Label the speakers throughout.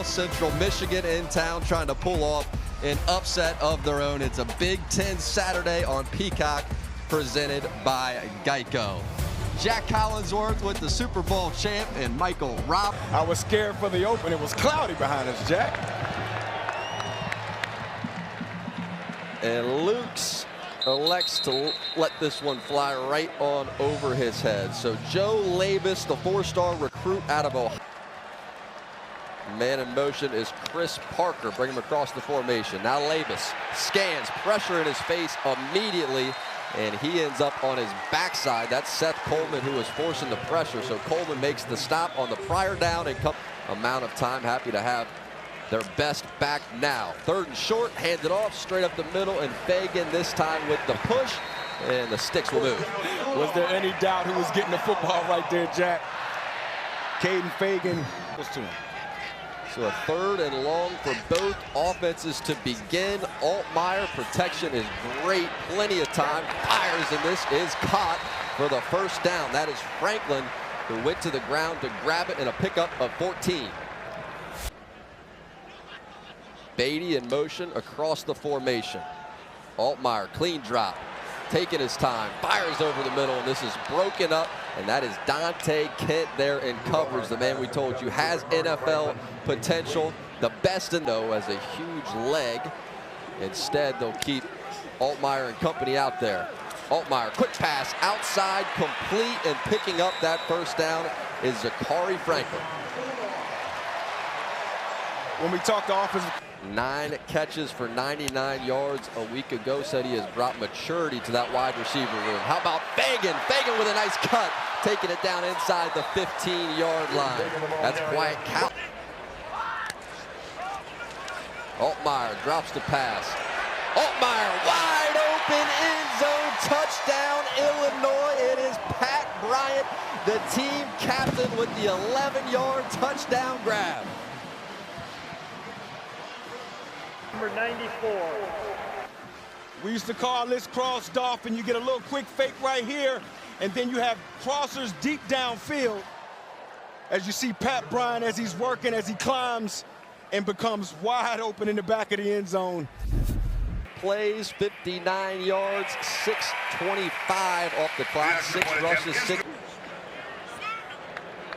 Speaker 1: Central Michigan in town trying to pull off an upset of their own. It's a Big Ten Saturday on Peacock, presented by Geico. Jack Collinsworth with the Super Bowl champ and Michael Robb.
Speaker 2: I was scared for the open. It was cloudy behind us, Jack.
Speaker 1: And Luke's elects to let this one fly right on over his head. So Joe Labus, the four-star recruit out of Ohio. Man in motion is Chris Parker. Bring him across the formation. Now Labus scans, pressure in his face immediately, and he ends up on his backside. That's Seth Coleman who was forcing the pressure. So Coleman makes the stop on the prior down and amount of time. Happy to have their best back now. Third and short, hand it off straight up the middle, and Fagan this time with the push, and the sticks will move.
Speaker 2: Was there any doubt who was getting the football right there, Jack? Caden Fagan was to him.
Speaker 1: So a third and long for both offenses to begin. Altmyer, protection is great, plenty of time, fires, and this is caught for the first down. That is Franklin, who went to the ground to grab it in a pickup of 14. Beatty in motion across the formation. Altmyer, clean drop, taking his time, fires over the middle, and this is broken up, and that is Dante Kent there in coverage. The man we told you has NFL potential, the best in though, as a huge leg. Instead, they'll keep Altmyer and company out there. Altmyer, quick pass outside, complete, and picking up that first down is Zakari Franklin.
Speaker 2: When we talk to offensive,
Speaker 1: 9 catches for 99 yards a week ago. Said he has brought maturity to that wide receiver room. How about Fagan? Fagan with a nice cut, taking it down inside the 15-yard line. That's Wyatt Cal. Altmyer drops the pass. Altmyer wide open, end zone, touchdown Illinois. It is Pat Bryant, the team captain, with the 11-yard touchdown grab.
Speaker 3: Number 94.
Speaker 2: we used to call this crossed off, and you get a little quick fake right here, and then you have crossers deep downfield. As you see Pat Bryant as he's working, as he climbs and becomes wide open in the back of the end zone.
Speaker 1: Plays, 59 yards, 6:25 off the clock, 6 rushes, 6.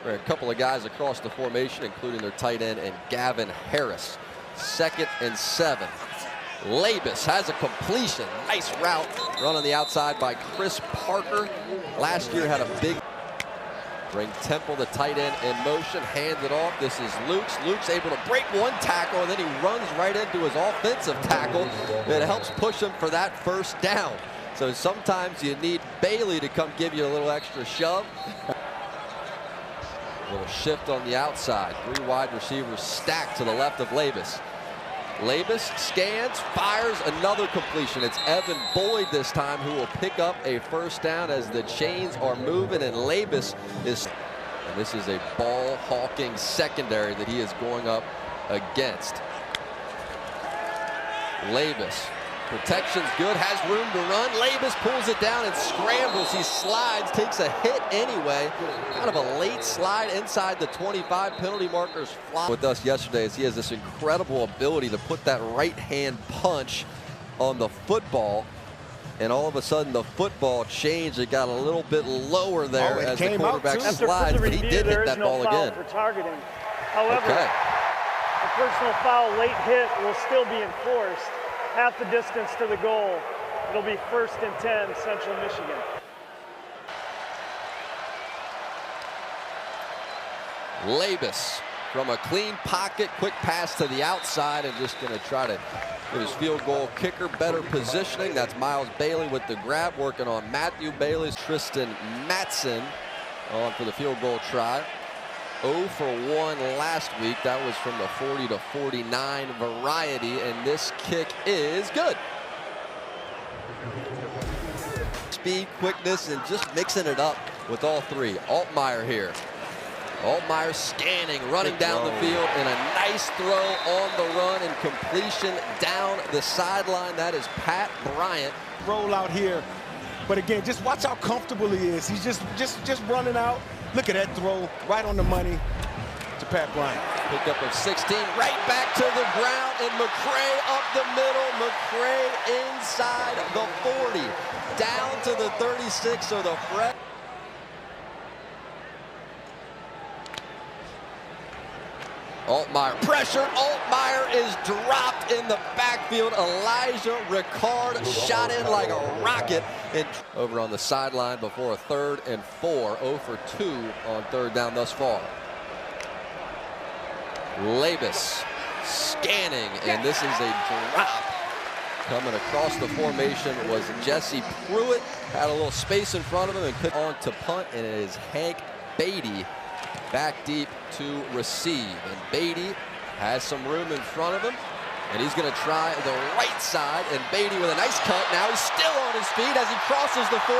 Speaker 1: There are a couple of guys across the formation, including their tight end and Gavin Harris. 2nd and 7. Labus has a completion. Nice route run on the outside by Chris Parker. Last year had a big. Bring Temple, the tight end, in motion. Hand it off. This is Luke's. Luke's able to break one tackle, and then he runs right into his offensive tackle. That helps push him for that first down. So sometimes you need Bailey to come give you a little extra shove. A little shift on the outside. 3 wide receivers stacked to the left of Labus. Labus scans, fires, another completion. It's Evan Boyd this time who will pick up a first down as the chains are moving, and Labus is. And this is a ball hawking secondary that he is going up against. Labus. Protection's good, has room to run. Labus pulls it down and scrambles. He slides, takes a hit anyway. Kind of a late slide inside the 25. Penalty markers fly. With us yesterday is he has this incredible ability to put that right hand punch on the football. And all of a sudden the football changed. It got a little bit lower there as the quarterback slides, but he did hit that ball again.
Speaker 3: For targeting. However, a personal foul late hit will still be enforced. Half the distance to the goal. It'll be 1st and 10, Central Michigan.
Speaker 1: Labus from a clean pocket, quick pass to the outside, and just going to try to give his field goal kicker better positioning. That's Miles Bailey with the grab, working on Matthew Bailey's. Tristan Matson on for the field goal try. 0 for 1 last week. That was from the 40 to 49 variety, and this kick is good. Speed, quickness, and just mixing it up with all 3. Altmyer here. Altmyer scanning, running down the field, and a nice throw on the run and completion down the sideline. That is Pat Bryant.
Speaker 2: Roll out here, but again, just watch how comfortable he is. He's just running out. Look at that throw, right on the money to Pat Bryant.
Speaker 1: Pickup of 16, right back to the ground, and McCray up the middle. McCray inside the 40, down to the 36, so the freshman. Altmaier, pressure, Altmaier is dropped in the backfield. Elijah Ricard shot in like a rocket. And over on the sideline before a 3rd and 4, 0 for 2 on 3rd down thus far. Labus scanning, and this is a drop. Coming across the formation was Jesse Pruitt. Had a little space in front of him and put on to punt, and it is Hank Beatty back deep to receive. And Beatty has some room in front of him, and he's going to try the right side. And Beatty with a nice cut. Now he's still on his feet as he crosses the 40.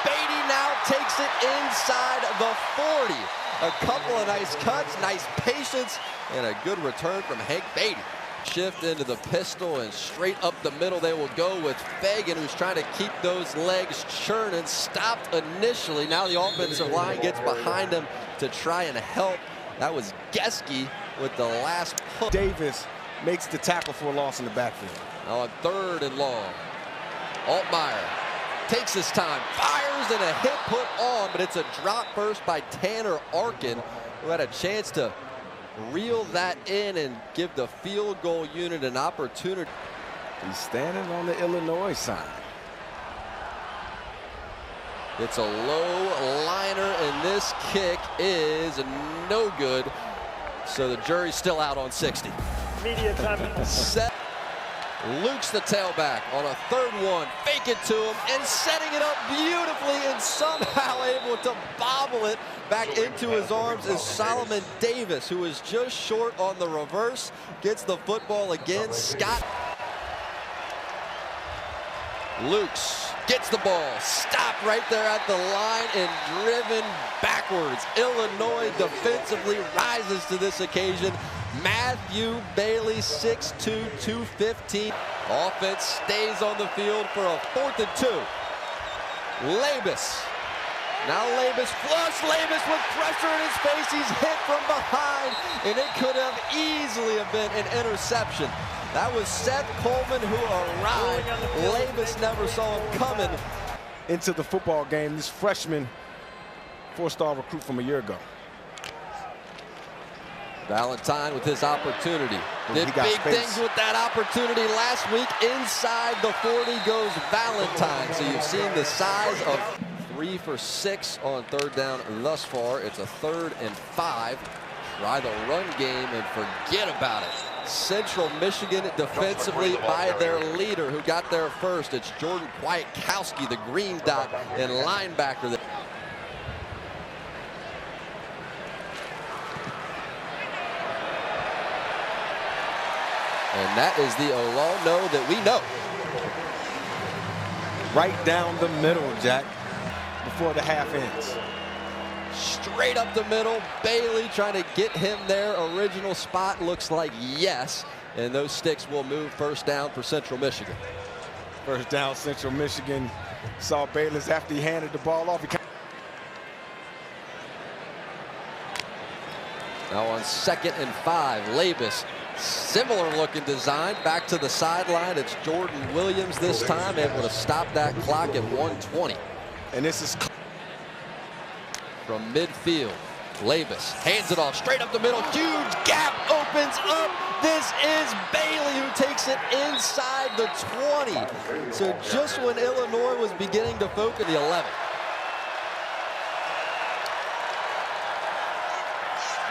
Speaker 1: Beatty now takes it inside the 40. A couple of nice cuts, nice patience, and a good return from Hank Beatty. Shift into the pistol, and straight up the middle they will go with Fagan, who's trying to keep those legs churning. Stopped initially. Now the offensive line gets behind him to try and help. That was Geske with the last push.
Speaker 2: Davis makes the tackle for a loss in the backfield.
Speaker 1: Now on 3rd and long. Altmaier takes his time, fires, and a hit put on, but it's a drop first by Tanner Arkin, who had a chance to reel that in and give the field goal unit an opportunity.
Speaker 2: He's standing on the Illinois side.
Speaker 1: It's a low liner, and this kick is no good. So the jury's still out on 60.
Speaker 3: Media time.
Speaker 1: Set. Luke's the tailback on a 3rd one. Fake it to him and setting it up beautifully, and somehow able to bobble it back into his arms is Solomon Davis, who is just short on the reverse. Gets the football again. Scott. Lukes gets the ball, stopped right there at the line and driven backwards. Illinois defensively rises to this occasion. Matthew Bailey, 6'2", 215. Offense stays on the field for a 4th and 2. Labus. Now Labus flush. Labus with pressure in his face. He's hit from behind, and it could have easily have been an interception. That was Seth Coleman who arrived. Labus never saw him coming.
Speaker 2: Into the football game, this freshman 4-star recruit from a year ago.
Speaker 1: Valentine with his opportunity. Did big things with that opportunity last week. Inside the 40 goes Valentine. So you've seen the size of 3 for 6 on 3rd down thus far. It's a 3rd and 5. Try the run game and forget about it. Central Michigan defensively by their leader who got there first. It's Jordan Kwiatkowski, the green dot and linebacker. And that is the Olano that we know.
Speaker 2: Right down the middle, Jack, before the half ends.
Speaker 1: Straight up the middle. Bailey trying to get him their original spot. Looks like yes. And those sticks will move 1st down for Central Michigan.
Speaker 2: 1st down, Central Michigan. Saw Bayless after he handed the ball off.
Speaker 1: Now on 2nd and 5, Labus. Similar looking design. Back to the sideline. It's Jordan Williams this time, able to stop that clock at 1:20.
Speaker 2: And this is
Speaker 1: from midfield. Labus hands it off straight up the middle. Huge gap opens up. This is Bailey who takes it inside the 20. So just when Illinois was beginning to focus, the 11.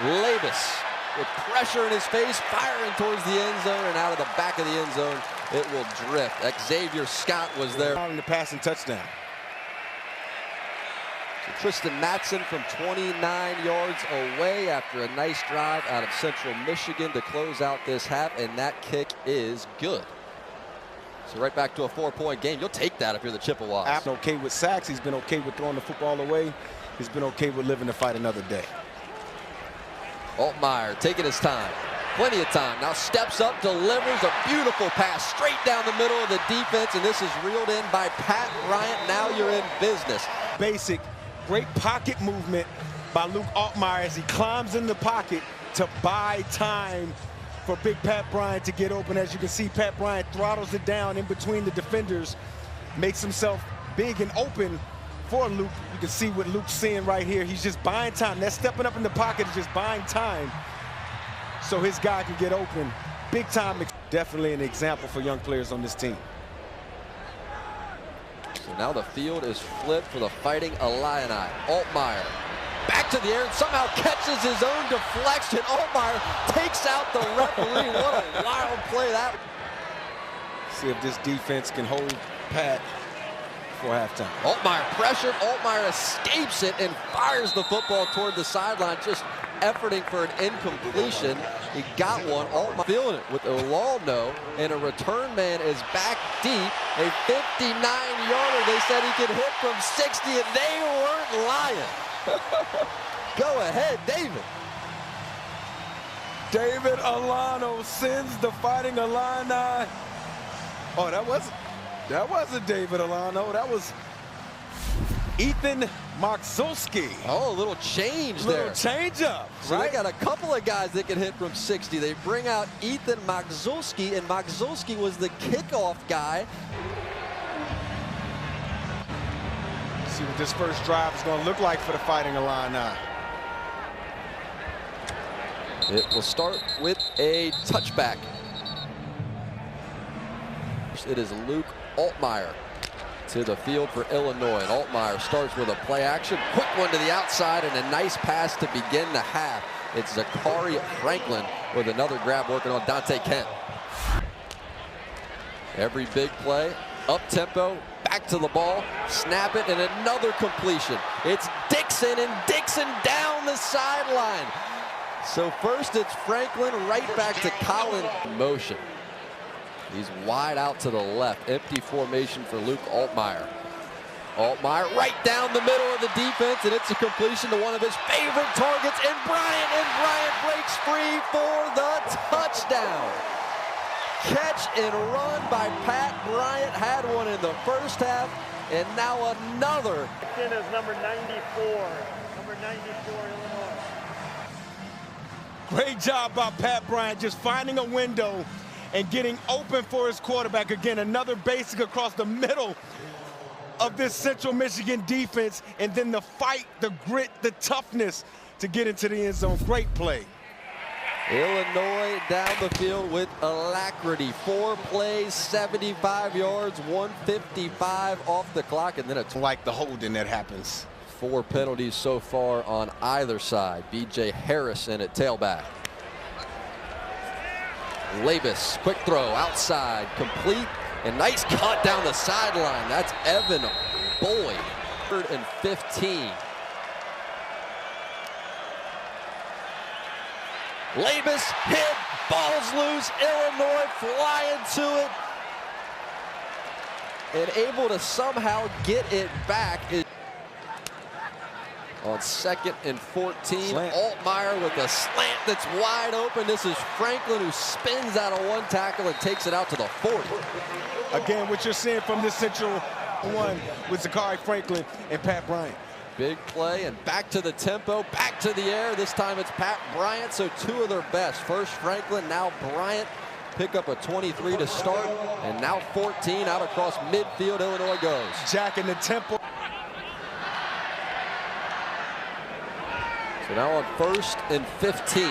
Speaker 1: Labus with pressure in his face, firing towards the end zone, and out of the back of the end zone, it will drift. Xavier Scott was there.
Speaker 2: On the passing touchdown.
Speaker 1: So Tristan Matson from 29 yards away after a nice drive out of Central Michigan to close out this half, and that kick is good. So right back to a 4-point game. You'll take that if you're the Chippewas.
Speaker 2: He's been okay with sacks. He's been okay with throwing the football away. He's been okay with living to fight another day.
Speaker 1: Altmaier taking his time. Plenty of time. Now steps up, delivers a beautiful pass straight down the middle of the defense, and this is reeled in by Pat Bryant. Now you're in business.
Speaker 2: Basic, great pocket movement by Luke Altmaier as he climbs in the pocket, to buy time for big Pat Bryant to get open. As you can see, Pat Bryant throttles it down in between the defenders, makes himself big and open for Luke. You can see what Luke's seeing right here. He's just buying time. That stepping up in the pocket is just buying time so his guy can get open. Big time. Definitely an example for young players on this team.
Speaker 1: So now the field is flipped for the Fighting Illini. Altmyer back to the air and somehow catches his own deflection. Altmyer takes out the referee. What a wild play that.
Speaker 2: See if this defense can hold Pat for halftime.
Speaker 1: Altmyer pressured. Altmyer escapes it and fires the football toward the sideline, just efforting for an incompletion. He got one. Altmyer feeling it with Olalno, and a return man is back deep. A 59-yarder. They said he could hit from 60, and they weren't lying. Go ahead, David.
Speaker 2: David Alano sends the Fighting Illini. Oh, that wasn't David Alano. That was Ethan Magzolski.
Speaker 1: Oh, a little change there.
Speaker 2: Little change up.
Speaker 1: So
Speaker 2: right?
Speaker 1: they got a couple of guys that can hit from 60. They bring out Ethan Magzolski, and Magzolski was the kickoff guy.
Speaker 2: See what this first drive is going to look like for the Fighting Illini.
Speaker 1: It will start with a touchback. It is Luke Altmyer to the field for Illinois. And Altmyer starts with a play action. Quick one to the outside and a nice pass to begin the half. It's Zachary Franklin with another grab working on Dante Kent. Every big play, up-tempo, back to the ball, snap it, and another completion. It's Dixon, and Dixon down the sideline. So first it's Franklin, right back to Colin. Motion. He's wide out to the left. Empty formation for Luke Altmyer. Altmyer right down the middle of the defense, and it's a completion to one of his favorite targets, and Bryant breaks free for the touchdown. Catch and run by Pat Bryant. Had one in the first half, and now another.
Speaker 3: In is number 94. Number 94, Illinois.
Speaker 2: Great job by Pat Bryant, just finding a window and getting open for his quarterback. Again, another basic across the middle of this Central Michigan defense, and then the fight, the grit, the toughness to get into the end zone. Great play.
Speaker 1: Illinois down the field with alacrity. 4 plays, 75 yards, 155 off the clock, and then it's
Speaker 2: Like the holding that happens.
Speaker 1: 4 penalties so far on either side. B.J. Harrison at tailback. Labus, quick throw outside, complete, and nice cut down the sideline. That's Evan Boyd. 3rd and 15. Labus hit, ball's loose, Illinois flying to it, and able to somehow get it back. On 2nd and 14,
Speaker 2: Slant.
Speaker 1: Altmyer with a slant that's wide open. This is Franklin, who spins out of one tackle and takes it out to the 40.
Speaker 2: Again, what you're seeing from this Central one with Zachary Franklin and Pat Bryant.
Speaker 1: Big play and back to the tempo, back to the air. This time it's Pat Bryant, so 2 of their best. First Franklin, now Bryant. Pick up a 23 to start, and now 14 out across midfield. Illinois goes.
Speaker 2: Jack in the tempo.
Speaker 1: So now on 1st and 15.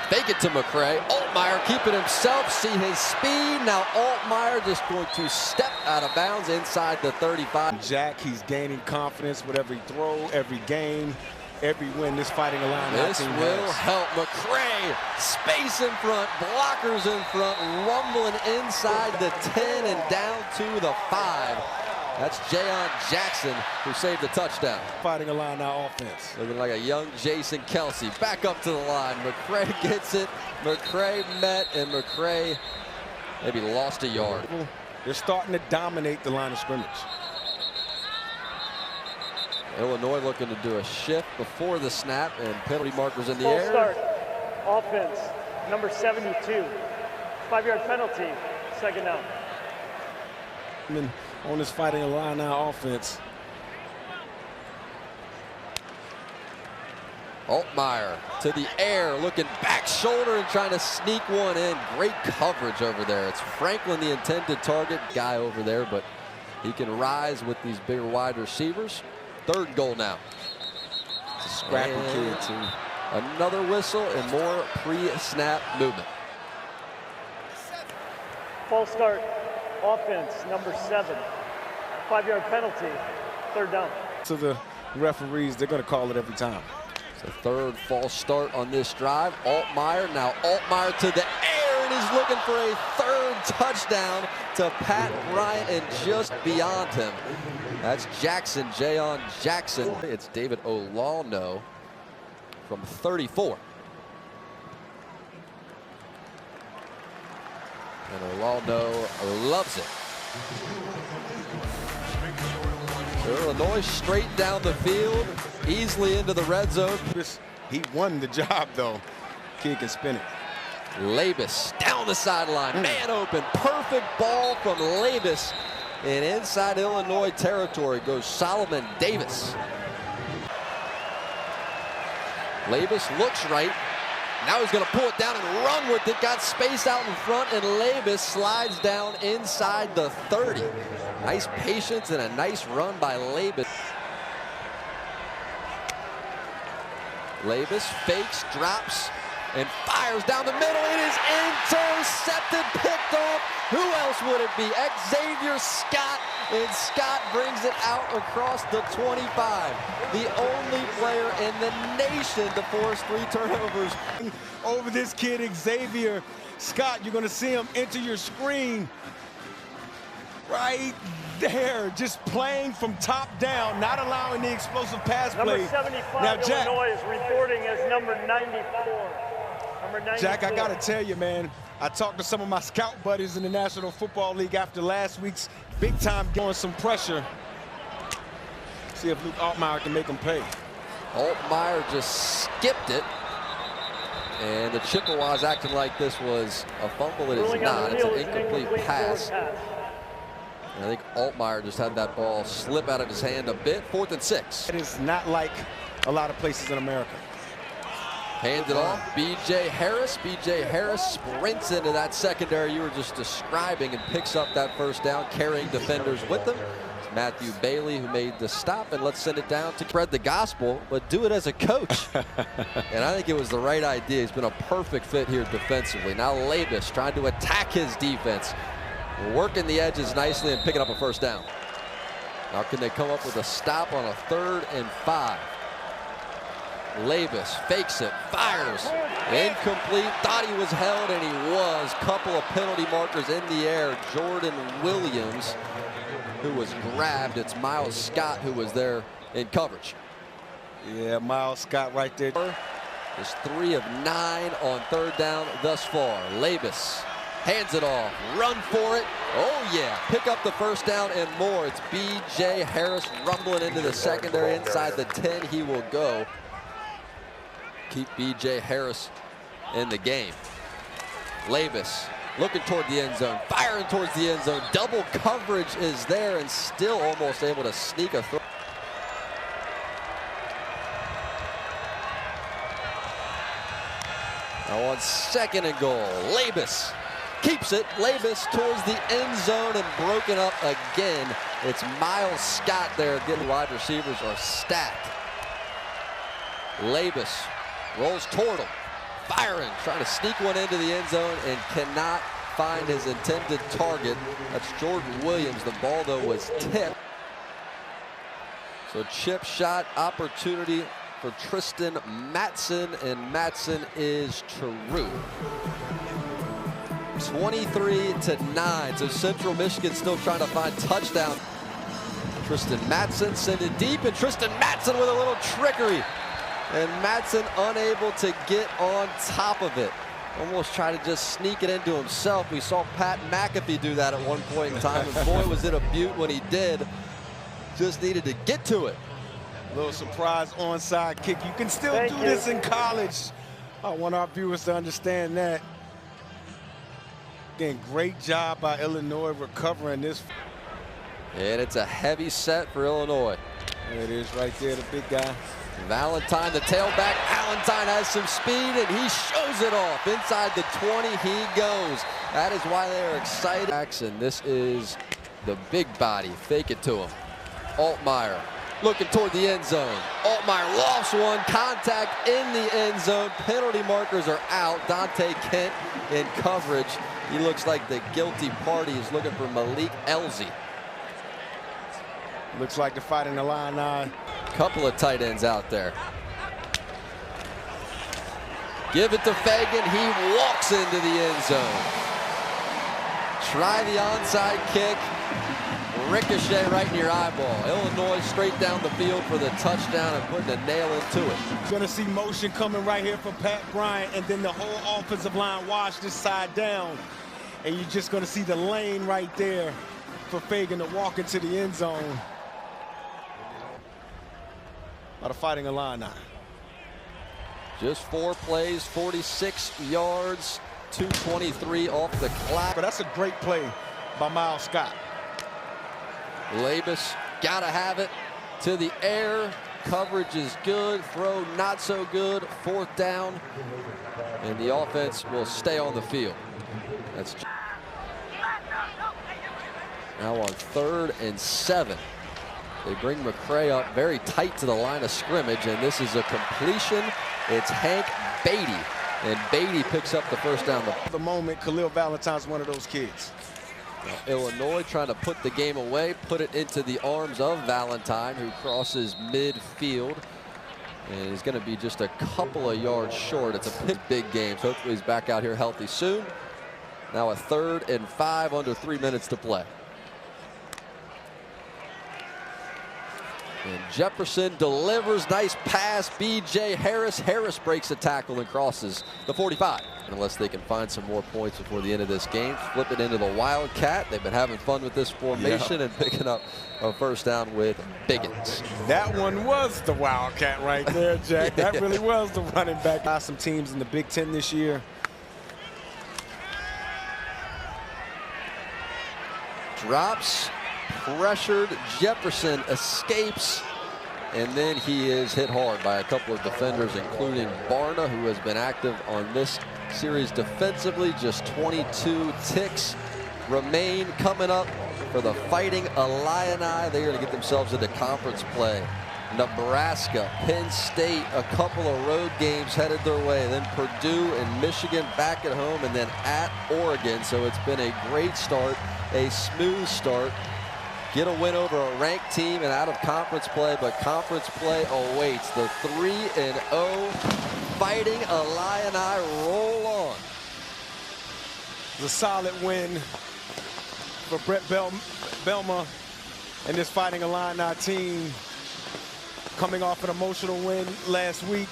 Speaker 1: Fake it to McCray. Altmyer keeping himself, see his speed. Now Altmyer just going to step out of bounds inside the 35.
Speaker 2: Jack, he's gaining confidence with every throw, every game, every win this Fighting Illini
Speaker 1: This
Speaker 2: team
Speaker 1: will
Speaker 2: has.
Speaker 1: help. McCray, space in front, blockers in front, rumbling inside the 10 and down to the 5. That's Jayon Jackson, who saved the touchdown.
Speaker 2: Fighting Illini offense.
Speaker 1: Looking like a young Jason Kelsey. Back up to the line. McCray gets it. McCray met, and McCray maybe lost a yard.
Speaker 2: They're starting to dominate the line of scrimmage.
Speaker 1: Illinois looking to do a shift before the snap, and penalty markers in the
Speaker 3: Full
Speaker 1: air.
Speaker 3: start. Offense, number 72. 5-yard penalty, 2nd down.
Speaker 2: On this Fighting Illini offense.
Speaker 1: Altmyer to the air, looking back shoulder and trying to sneak one in. Great coverage over there. It's Franklin, the intended target guy over there, but he can rise with these bigger wide receivers. 3rd goal now.
Speaker 2: It's a scrappy kid, too.
Speaker 1: Another whistle and more pre-snap movement.
Speaker 3: False start, offense, number 7. 5-yard penalty, 3rd down.
Speaker 2: To the referees, they're going to call it every time.
Speaker 1: It's the 3rd false start on this drive. Altmyer, now Altmyer to the air, and he's looking for a 3rd touchdown to Pat Bryant and just beyond him. That's Jackson, Jayon Jackson. It's David Olano from 34. And Olano loves it. Illinois straight down the field, easily into the red zone.
Speaker 2: He won the job, though. Kid can spin it.
Speaker 1: Labus down the sideline, man open, perfect ball from Labus. And inside Illinois territory goes Solomon Davis. Labus looks right. Now he's going to pull it down and run with it. Got space out in front, and Labus slides down inside the 30. Nice patience and a nice run by Labus. Labus fakes, drops, and fires down the middle. It is intercepted, picked off. Who else would it be? Xavier Scott, and Scott brings it out across the 25. The only player in the nation to force 3 turnovers.
Speaker 2: Over this kid, Xavier Scott, you're going to see him enter your screen right there, just playing from top down, not allowing the explosive pass play.
Speaker 3: Number 75,
Speaker 2: now, Jack,
Speaker 3: Illinois is reporting as number 94. Number 94.
Speaker 2: Jack, I got to tell you, man, I talked to some of my scout buddies in the National Football League after last week's big time going some pressure. See if Luke Altmyer can make him pay.
Speaker 1: Altmyer just skipped it. And the Chippewas acting like this was a fumble. It is not. It's an incomplete pass. And I think Altmyer just had that ball slip out of his hand a bit. 4th and 6.
Speaker 2: It is not like a lot of places in America.
Speaker 1: Hands it off. B.J. Harris. B.J. Harris sprints into that secondary you were just describing and picks up that 1st down, carrying defenders with him. It's Matthew Bailey who made the stop, and let's send it down to spread the gospel, but do it as a coach. And I think it was the right idea. He's been a perfect fit here defensively. Now Labus trying to attack his defense, working the edges nicely and picking up a 1st down. Now can they come up with a stop on a 3rd and 5? Labus fakes it, fires, incomplete, thought he was held, and he was. Couple of penalty markers in the air. Jordan Williams, who was grabbed. It's Miles Scott who was there in coverage.
Speaker 2: Yeah, Miles Scott right there.
Speaker 1: Is 3 of 9 on 3rd down thus far. Labus hands it off, run for it. Oh yeah, pick up the 1st down and more. It's B.J. Harris rumbling into the secondary. Inside the 10 he will go. Keep B.J. Harris in the game. Labus looking toward the end zone, firing towards the end zone. Double coverage is there and still almost able to sneak a throw. Now on 2nd and goal, Labus keeps it. Labus towards the end zone and broken up again. It's Miles Scott there getting wide receivers are stacked. Labus rolls toward him, firing, trying to sneak one into the end zone and cannot find his intended target. That's Jordan Williams. The ball, though, was tipped. So chip shot opportunity for Tristan Matson, and Matson is true. 23-9. So Central Michigan still trying to find touchdown. Tristan Matson send it deep, and Tristan Matson with a little trickery. And Matson unable to get on top of it. Almost tried to just sneak it into himself. We saw Pat McAfee do that at one point in time, and boy, was it a beaut when he did. Just needed to get to it.
Speaker 2: A little surprise onside kick. You can still do this in college. I want our viewers to understand that. Again, great job by Illinois recovering this.
Speaker 1: And it's a heavy set for Illinois.
Speaker 2: There it is right there, the big guy.
Speaker 1: Valentine, the tailback. Valentine has some speed, and he shows it off. Inside the 20, he goes. That is why they're excited. And this is the big body. Fake it to him. Altmaier looking toward the end zone. Altmaier lofts one. Contact in the end zone. Penalty markers are out. Dante Kent in coverage. He looks like the guilty party is looking for Malik Elzy.
Speaker 2: Looks like the Fighting Illini.
Speaker 1: Couple of tight ends out there. Give it to Fagan. He walks into the end zone. Try the onside kick. Ricochet right in your eyeball. Illinois straight down the field for the touchdown and putting a nail into it.
Speaker 2: Going to see motion coming right here from Pat Bryant, and then the whole offensive line wash this side down. And you're just going to see the lane right there for Fagan to walk into the end zone. By the Fighting Illini.
Speaker 1: Just 4 plays, 46 yards, 223 off the clock.
Speaker 2: But that's a great play by Miles Scott.
Speaker 1: Labus gotta have it to the air. Coverage is good, throw not so good. 4th down, and the offense will stay on the field. That's now on 3rd and 7. They bring McCray up very tight to the line of scrimmage, and this is a completion. It's Hank Beatty, and Beatty picks up the first down.
Speaker 2: At the moment, Khalil Valentine's one of those kids.
Speaker 1: Now, Illinois trying to put the game away, put it into the arms of Valentine, who crosses midfield. And he's going to be just a couple of yards short. It's a big game, so hopefully he's back out here healthy soon. Now a 3rd and 5, under 3 minutes to play. And Jefferson delivers, nice pass. B.J. Harris. Harris breaks the tackle and crosses the 45. And unless they can find some more points before the end of this game, flip it into the Wildcat. They've been having fun with this formation and picking up a first down with Biggins.
Speaker 2: That one was the Wildcat right there, Jack. That really was the running back. Some teams in the Big Ten this year.
Speaker 1: Drops. Pressured. Jefferson escapes, and then he is hit hard by a couple of defenders, including Barna, who has been active on this series defensively. Just 22 ticks remain coming up for the Fighting Illini. They're going to get themselves into conference play. Nebraska, Penn State, a couple of road games headed their way. Then Purdue and Michigan back at home, and then at Oregon. So it's been a great start, a smooth start. Get a win over a ranked team and out of conference play, but conference play awaits. The 3-0 Fighting Illini roll on.
Speaker 2: It's a solid win for Brett Belma and this Fighting Illini team, coming off an emotional win last week.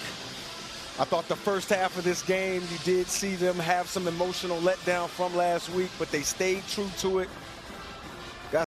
Speaker 2: I thought the first half of this game, you did see them have some emotional letdown from last week, but they stayed true to it.